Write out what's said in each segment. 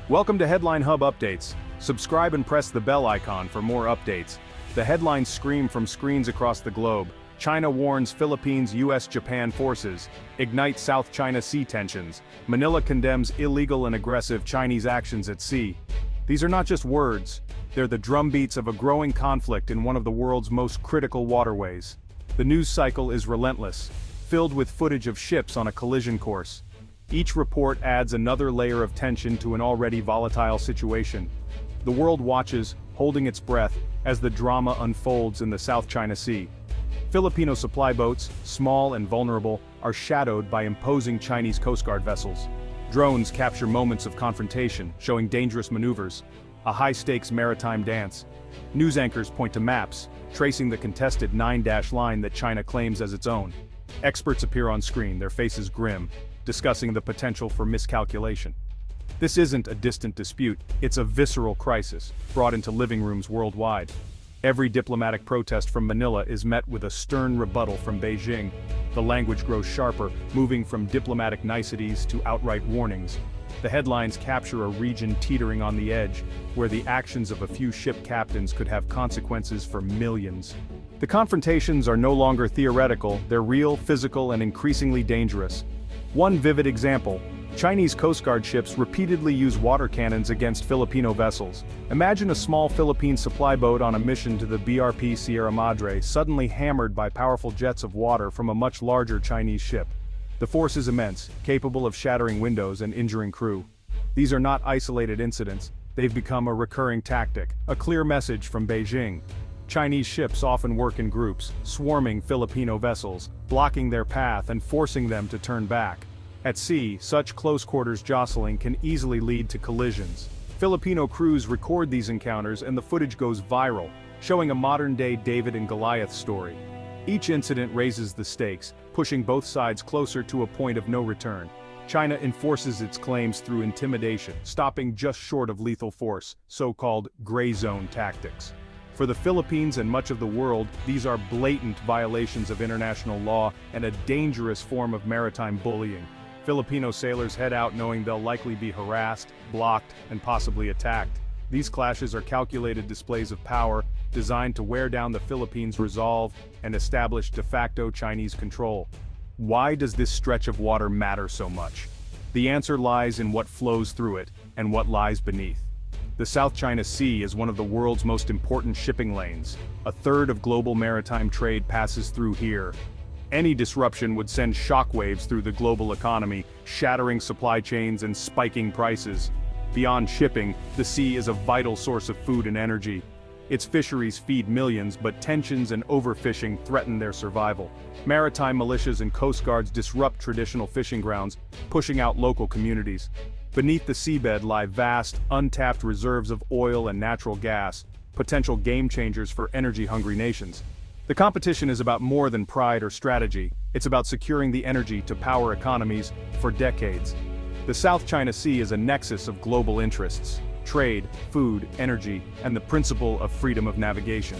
Welcome to Headline Hub Updates. Subscribe and press the bell icon for more updates. The headlines scream from screens across the globe. China warns Philippines' US-Japan forces. Ignite South China Sea tensions. Manila condemns illegal and aggressive Chinese actions at sea. These are not just words. They're the drumbeats of a growing conflict in one of the world's most critical waterways. The news cycle is relentless, filled with footage of ships on a collision course. Each report adds another layer of tension to an already volatile situation. The world watches, holding its breath, as the drama unfolds in the South China Sea. Filipino supply boats, small and vulnerable, are shadowed by imposing Chinese Coast Guard vessels. Drones capture moments of confrontation, showing dangerous maneuvers, a high-stakes maritime dance. News anchors point to maps, tracing the contested 9-dash line that China claims as its own. Experts appear on screen, their faces grim, discussing the potential for miscalculation. This isn't a distant dispute, it's a visceral crisis, brought into living rooms worldwide. Every diplomatic protest from Manila is met with a stern rebuttal from Beijing. The language grows sharper, moving from diplomatic niceties to outright warnings. The headlines capture a region teetering on the edge, where the actions of a few ship captains could have consequences for millions. The confrontations are no longer theoretical, they're real, physical, and increasingly dangerous. One vivid example: Chinese Coast Guard ships repeatedly use water cannons against Filipino vessels. Imagine a small Philippine supply boat on a mission to the BRP Sierra Madre suddenly hammered by powerful jets of water from a much larger Chinese ship. The force is immense, capable of shattering windows and injuring crew. These are not isolated incidents, they've become a recurring tactic, a clear message from Beijing. Chinese ships often work in groups, swarming Filipino vessels, blocking their path and forcing them to turn back. At sea, such close-quarters jostling can easily lead to collisions. Filipino crews record these encounters and the footage goes viral, showing a modern-day David and Goliath story. Each incident raises the stakes, pushing both sides closer to a point of no return. China enforces its claims through intimidation, stopping just short of lethal force, so-called gray zone tactics. For the Philippines and much of the world, these are blatant violations of international law and a dangerous form of maritime bullying. Filipino sailors head out knowing they'll likely be harassed, blocked, and possibly attacked. These clashes are calculated displays of power, designed to wear down the Philippines' resolve and establish de facto Chinese control. Why does this stretch of water matter so much? The answer lies in what flows through it, and what lies beneath. The South China Sea is one of the world's most important shipping lanes. A third of global maritime trade passes through here. Any disruption would send shockwaves through the global economy, shattering supply chains and spiking prices. Beyond shipping, the sea is a vital source of food and energy. Its fisheries feed millions, but tensions and overfishing threaten their survival. Maritime militias and coast guards disrupt traditional fishing grounds, pushing out local communities. Beneath the seabed lie vast, untapped reserves of oil and natural gas, potential game-changers for energy-hungry nations. The competition is about more than pride or strategy, it's about securing the energy to power economies for decades. The South China Sea is a nexus of global interests: trade, food, energy, and the principle of freedom of navigation.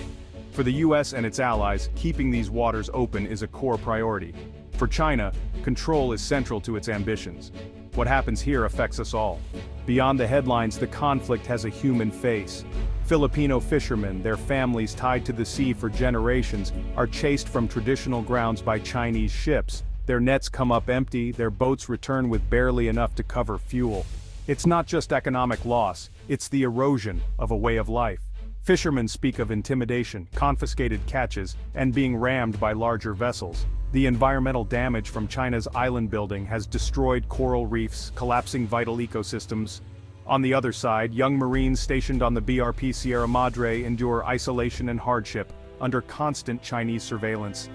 For the US and its allies, keeping these waters open is a core priority. For China, control is central to its ambitions. What happens here affects us all. Beyond the headlines, the conflict has a human face. Filipino fishermen, their families tied to the sea for generations, are chased from traditional grounds by Chinese ships. Their nets come up empty, their boats return with barely enough to cover fuel. It's not just economic loss, it's the erosion of a way of life. Fishermen speak of intimidation, confiscated catches, and being rammed by larger vessels. The environmental damage from China's island building has destroyed coral reefs, collapsing vital ecosystems. On the other side, young Marines stationed on the BRP Sierra Madre endure isolation and hardship, under constant Chinese surveillance.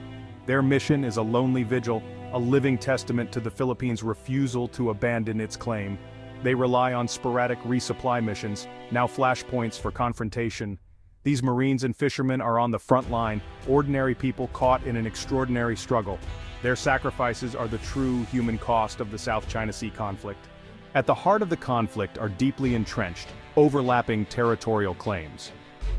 Their mission is a lonely vigil, a living testament to the Philippines' refusal to abandon its claim. They rely on sporadic resupply missions, now flashpoints for confrontation. These Marines and fishermen are on the front line, ordinary people caught in an extraordinary struggle. Their sacrifices are the true human cost of the South China Sea conflict. At the heart of the conflict are deeply entrenched, overlapping territorial claims.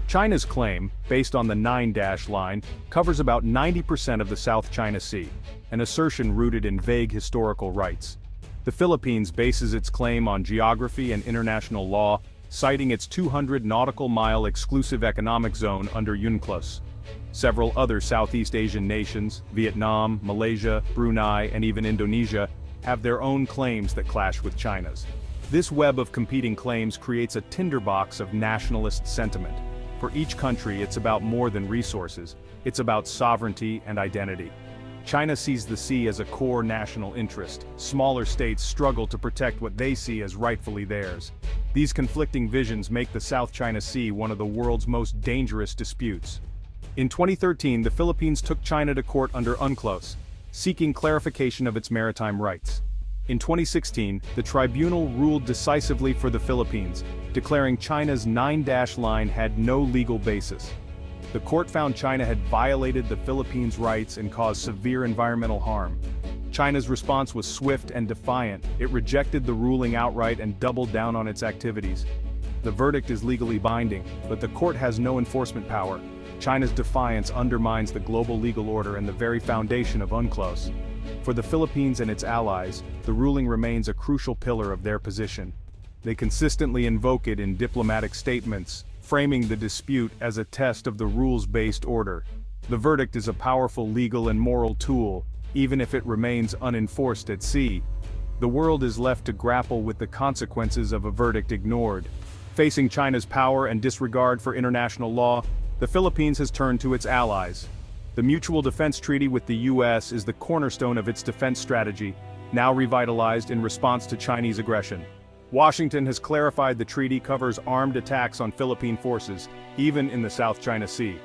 China's claim, based on the 9-dash line, covers about 90% of the South China Sea, an assertion rooted in vague historical rights. The Philippines bases its claim on geography and international law, citing its 200 nautical mile exclusive economic zone under UNCLOS. Several other Southeast Asian nations, Vietnam, Malaysia, Brunei, and even Indonesia, have their own claims that clash with China's. This web of competing claims creates a tinderbox of nationalist sentiment. For each country, it's about more than resources, it's about sovereignty and identity. China sees the sea as a core national interest. Smaller states struggle to protect what they see as rightfully theirs. These conflicting visions make the South China Sea one of the world's most dangerous disputes. In 2013, the Philippines took China to court under UNCLOS, seeking clarification of its maritime rights. In 2016, the tribunal ruled decisively for the Philippines, declaring China's 9-dash line had no legal basis. The court found China had violated the Philippines' rights and caused severe environmental harm. China's response was swift and defiant. It rejected the ruling outright and doubled down on its activities. The verdict is legally binding, but the court has no enforcement power. China's defiance undermines the global legal order and the very foundation of UNCLOS. For the Philippines and its allies, the ruling remains a crucial pillar of their position. They consistently invoke it in diplomatic statements, framing the dispute as a test of the rules-based order. The verdict is a powerful legal and moral tool, even if it remains unenforced at sea. The world is left to grapple with the consequences of a verdict ignored. Facing China's power and disregard for international law, the Philippines has turned to its allies. The Mutual Defense Treaty with the U.S. is the cornerstone of its defense strategy, now revitalized in response to Chinese aggression. Washington has clarified the treaty covers armed attacks on Philippine forces, even in the South China Sea.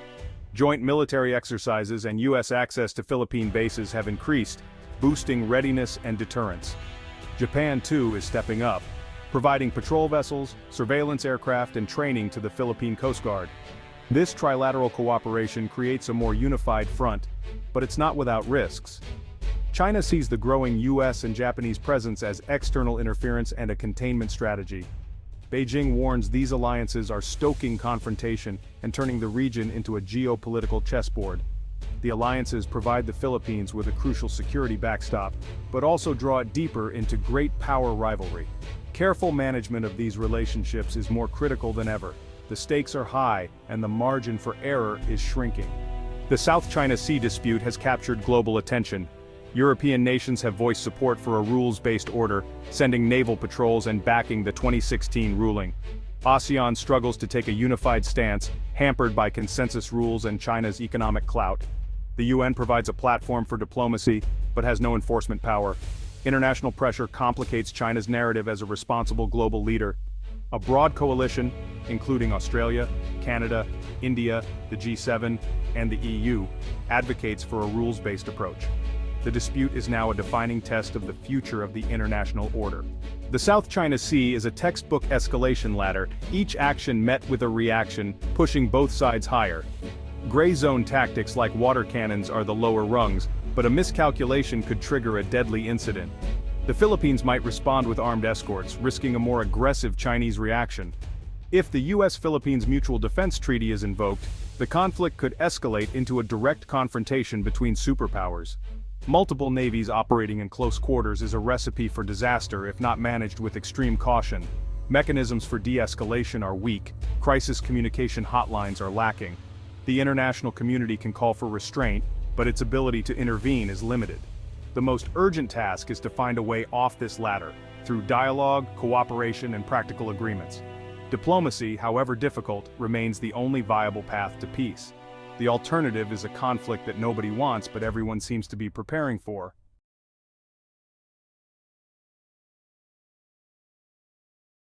Joint military exercises and U.S. access to Philippine bases have increased, boosting readiness and deterrence. Japan, too, is stepping up, providing patrol vessels, surveillance aircraft, and training to the Philippine Coast Guard. This trilateral cooperation creates a more unified front, but it's not without risks. China sees the growing US and Japanese presence as external interference and a containment strategy. Beijing warns these alliances are stoking confrontation and turning the region into a geopolitical chessboard. The alliances provide the Philippines with a crucial security backstop, but also draw it deeper into great power rivalry. Careful management of these relationships is more critical than ever. The stakes are high, and the margin for error is shrinking. The South China Sea dispute has captured global attention. European nations have voiced support for a rules-based order, sending naval patrols and backing the 2016 ruling. ASEAN struggles to take a unified stance, hampered by consensus rules and China's economic clout. The UN provides a platform for diplomacy, but has no enforcement power. International pressure complicates China's narrative as a responsible global leader. A broad coalition, including Australia, Canada, India, the G7, and the EU, advocates for a rules-based approach. The dispute is now a defining test of the future of the international order. The South China Sea is a textbook escalation ladder, each action met with a reaction, pushing both sides higher. Gray zone tactics like water cannons are the lower rungs, but a miscalculation could trigger a deadly incident. The Philippines might respond with armed escorts, risking a more aggressive Chinese reaction. If the US-Philippines Mutual Defense Treaty is invoked, the conflict could escalate into a direct confrontation between superpowers. Multiple navies operating in close quarters is a recipe for disaster if not managed with extreme caution. Mechanisms for de-escalation are weak, crisis communication hotlines are lacking. The international community can call for restraint, but its ability to intervene is limited. The most urgent task is to find a way off this ladder, through dialogue, cooperation, and practical agreements. Diplomacy, however difficult, remains the only viable path to peace. The alternative is a conflict that nobody wants but everyone seems to be preparing for.